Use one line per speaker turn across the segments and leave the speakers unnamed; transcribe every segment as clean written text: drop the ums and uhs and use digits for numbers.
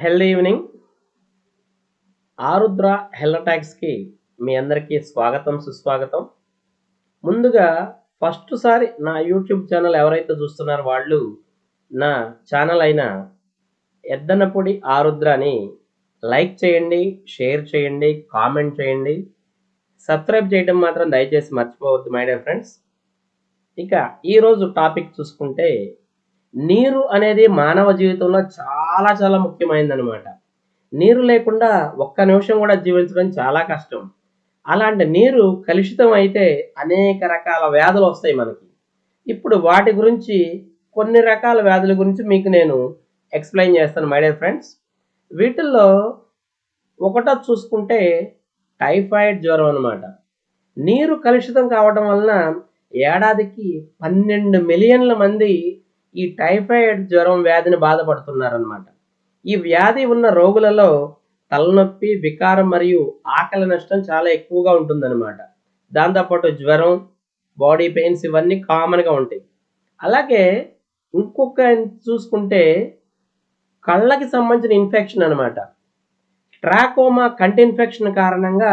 Healthy evening. Arudra health టాక్స్కి మీ అందరికీ స్వాగతం సుస్వాగతం. ముందుగా ఫస్ట్ సారి నా యూట్యూబ్ ఛానల్ ఎవరైతే చూస్తున్నారో వాళ్ళు నా ఛానల్ అయిన ఎద్దనపొడి ఆరుద్రని లైక్ చేయండి, షేర్ చేయండి, కామెంట్ చేయండి, సబ్స్క్రైబ్ చేయడం మాత్రం దయచేసి మర్చిపోవద్దు మై డియర్ ఫ్రెండ్స్. ఇక ఈరోజు టాపిక్ చూసుకుంటే నీరు అనేది మానవ జీవితంలో చాలా చాలా ముఖ్యమైనదనమాట. నీరు లేకుండా ఒక్క నిమిషం కూడా జీవించడం చాలా కష్టం. అలాంటి నీరు కలుషితం అయితే అనేక రకాల వ్యాధులు వస్తాయి మనకి. ఇప్పుడు వాటి గురించి కొన్ని రకాల వ్యాధుల గురించి మీకు నేను ఎక్స్ప్లెయిన్ చేస్తాను మై డియర్ ఫ్రెండ్స్. వీటిల్లో ఒకటో చూసుకుంటే టైఫాయిడ్ జ్వరం అనమాట. నీరు కలుషితం కావడం వలన ఏడాదికి 12 మిలియన్ల మంది ఈ టైఫాయిడ్ జ్వరం వ్యాధిని బాధపడుతున్నారనమాట. ఈ వ్యాధి ఉన్న రోగులలో తలనొప్పి, వికారం మరియు ఆకలి నష్టం చాలా ఎక్కువగా ఉంటుందన్నమాట. దాంతోపాటు జ్వరం, బాడీ పెయిన్స్ ఇవన్నీ కామన్గా ఉంటాయి. అలాగే ఇంకొక చూసుకుంటే కళ్ళకి సంబంధించిన ఇన్ఫెక్షన్ అనమాట. ట్రాకోమా కంటి ఇన్ఫెక్షన్ కారణంగా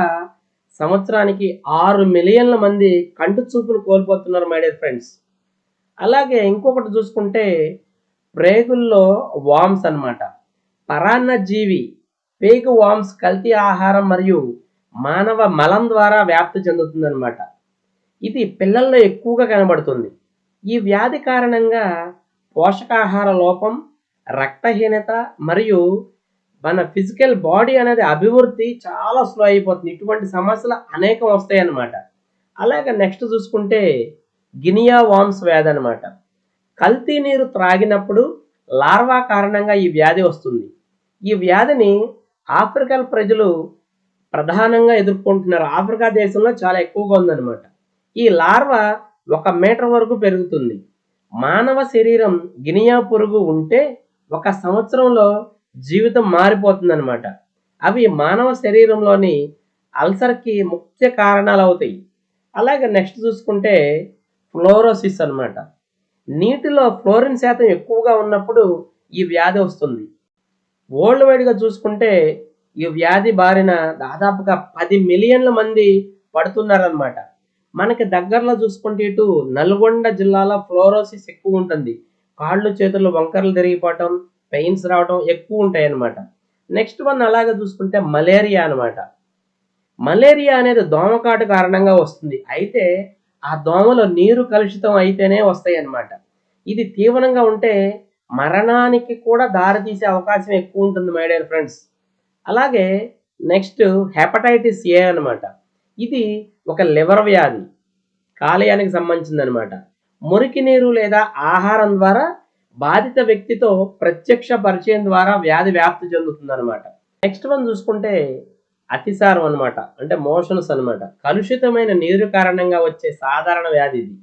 సంవత్సరానికి 6 మిలియన్ల మంది కంటి చూపును కోల్పోతున్నారు మై డియర్ ఫ్రెండ్స్. అలాగే ఇంకొకటి చూసుకుంటే ప్రేగుల్లో వామ్స్ అనమాట. పరాన్నజీవి పేగు వామ్స్ కల్తీ ఆహారం మరియు మానవ మలం ద్వారా వ్యాప్తి చెందుతుందన్నమాట. ఇది పిల్లల్లో ఎక్కువగా కనబడుతుంది. ఈ వ్యాధి కారణంగా పోషకాహార లోపం, రక్తహీనత మరియు మన ఫిజికల్ బాడీ అనేది అభివృద్ధి చాలా స్లో అయిపోతుంది. ఇటువంటి సమస్యలు అనేకం వస్తాయి అన్నమాట. అలాగే నెక్స్ట్ చూసుకుంటే గినియా వామ్స్ వ్యాధి అనమాట. కల్తీ నీరు త్రాగినప్పుడు లార్వా కారణంగా ఈ వ్యాధి వస్తుంది. ఈ వ్యాధిని ఆఫ్రికన్ ప్రజలు ప్రధానంగా ఎదుర్కొంటున్నారు. ఆఫ్రికా దేశంలో చాలా ఎక్కువగా ఉందన్నమాట. ఈ లార్వా 1 మీటర్ వరకు పెరుగుతుంది. మానవ శరీరం గినియా పురుగు ఉంటే 1 సంవత్సరంలో జీవితం మారిపోతుందన్నమాట. అవి మానవ శరీరంలోని అల్సర్కి ముఖ్య కారణాలు అవుతాయి. అలాగే నెక్స్ట్ చూసుకుంటే ఫ్లోరోసిస్ అనమాట. నీటిలో ఫ్లోరిన్ శాతం ఎక్కువగా ఉన్నప్పుడు ఈ వ్యాధి వస్తుంది. వరల్డ్ వైడ్గా చూసుకుంటే ఈ వ్యాధి బారిన దాదాపుగా 10 మిలియన్ల మంది పడుతున్నారనమాట. మనకి దగ్గరలో చూసుకుంటే ఇటు నల్గొండ జిల్లాలో ఫ్లోరోసిస్ ఎక్కువ ఉంటుంది. కాళ్ళు చేతులు వంకరలు తిరిగిపోవటం, పెయిన్స్ రావడం ఎక్కువ ఉంటాయి అన్నమాట. నెక్స్ట్ వన్ అలాగే చూసుకుంటే మలేరియా అనమాట. మలేరియా అనేది దోమకాటు కారణంగా వస్తుంది. అయితే ఆ దోమలో నీరు కలుషితం అయితేనే వస్తాయి అన్నమాట. ఇది తీవ్రంగా ఉంటే మరణానికి కూడా దారితీసే అవకాశం ఎక్కువ ఉంటుంది మై డియర్ ఫ్రెండ్స్. అలాగే నెక్స్ట్ హెపటైటిస్ ఏ అనమాట. ఇది ఒక లివర్ వ్యాధి, కాలేయానికి సంబంధించింది అనమాట. మురికి నీరు లేదా ఆహారం ద్వారా బాధిత వ్యక్తితో ప్రత్యక్ష పరిచయం ద్వారా వ్యాధి వ్యాప్తి చెందుతుంది అనమాట. నెక్స్ట్ వన్ చూసుకుంటే అతిసారం అనమాట, అంటే మోషన్స్ అనమాట. కలుషితమైన నీరు కారణంగా వచ్చే సాధారణ వ్యాధి ఇది.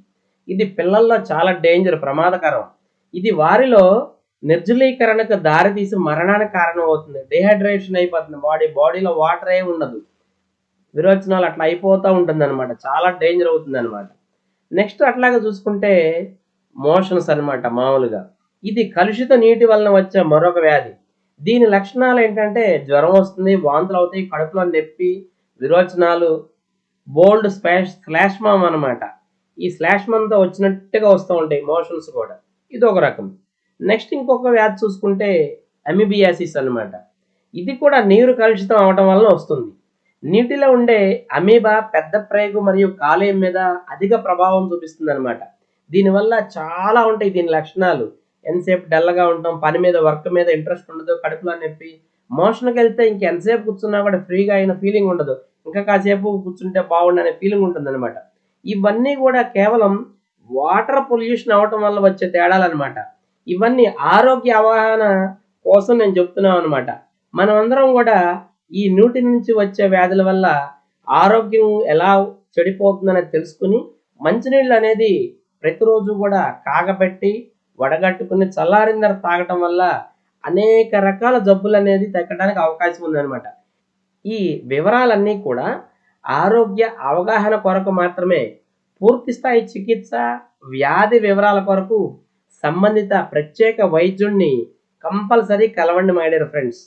ఇది పిల్లల్లో చాలా డేంజర్, ప్రమాదకరం. ఇది వారిలో నిర్జలీకరణకు దారితీసి మరణానికి కారణం అవుతుంది. డిహైడ్రేషన్ అయిపోతుంది, బాడీలో వాటరే ఉండదు, విరోచనాలు అట్లా అయిపోతూ ఉంటుంది అనమాట. చాలా డేంజర్ అవుతుంది అనమాట. నెక్స్ట్ అట్లాగే చూసుకుంటే మోషన్స్ అనమాట. మామూలుగా ఇది కలుషిత నీటి వలన వచ్చే మరొక వ్యాధి. దీని లక్షణాలు ఏంటంటే జ్వరం వస్తుంది, వాంతులు అవుతాయి, కడుపులో నొప్పి, విరోచనాలు, బోల్డ్ శ్లాష్మం అనమాట. ఈ శ్లాష్మంతో వచ్చినట్టుగా వస్తూ ఉంటాయి మోషన్స్ కూడా. ఇది ఒక రకం. నెక్స్ట్ ఇంకొక వ్యాధి చూసుకుంటే అమీబియాసిస్ అనమాట. ఇది కూడా నీరు కలుషితం అవడం వలన వస్తుంది. నీటిలో ఉండే అమీబా పెద్ద ప్రేగు మరియు కాలేయం మీద అధిక ప్రభావం చూపిస్తుంది అనమాట. దీనివల్ల చాలా ఉంటాయి దీని లక్షణాలు. ఎంతసేపు డల్గా ఉంటాం, పని మీద వర్క్ మీద ఇంట్రెస్ట్ ఉండదు, కడుపులో నొప్పి, మోషన్కి వెళ్తే ఎంతసేపు కూర్చున్నా కూడా ఫ్రీగా అయిన ఫీలింగ్ ఉండదు, ఇంకా కాసేపు కూర్చుంటే బాగుండనే ఫీలింగ్ ఉంటుంది అనమాట. ఇవన్నీ కూడా కేవలం వాటర్ పొల్యూషన్ అవటం వల్ల వచ్చే తేడాలు అనమాట. ఇవన్నీ ఆరోగ్య అవగాహన కోసం నేను చెప్తున్నాను అనమాట. మనమందరం కూడా ఈ నీటి నుంచి వచ్చే వ్యాధుల వల్ల ఆరోగ్యం ఎలా చెడిపోతుందని తెలుసుకుని మంచినీళ్ళు అనేది ప్రతిరోజు కూడా కాగబెట్టి వడగట్టుకుని చల్లారిన తర్వాత తాగటం వల్ల అనేక రకాల జబ్బులు అనేది తగ్గడానికి అవకాశం ఉందన్నమాట. ఈ వివరాలన్నీ కూడా ఆరోగ్య అవగాహన కొరకు మాత్రమే. పూర్తి స్థాయి చికిత్స, వ్యాధి వివరాల కొరకు సంబంధిత ప్రత్యేక వైద్యుడిని కంపల్సరీ కలవండి మై డియర్ ఫ్రెండ్స్.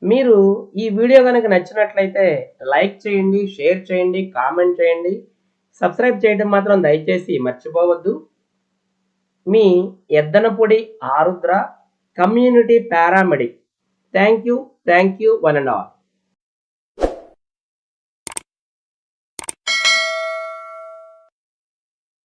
మీరు ఈ వీడియో కనుక నచ్చినట్లయితే లైక్ చేయండి, షేర్ చేయండి, కామెంట్ చేయండి. సబ్స్క్రైబ్ చేయడం మాత్రం దయచేసి మర్చిపోవద్దు. మీ Eddanapodi Arudra, community paramedic. Thank you one and all.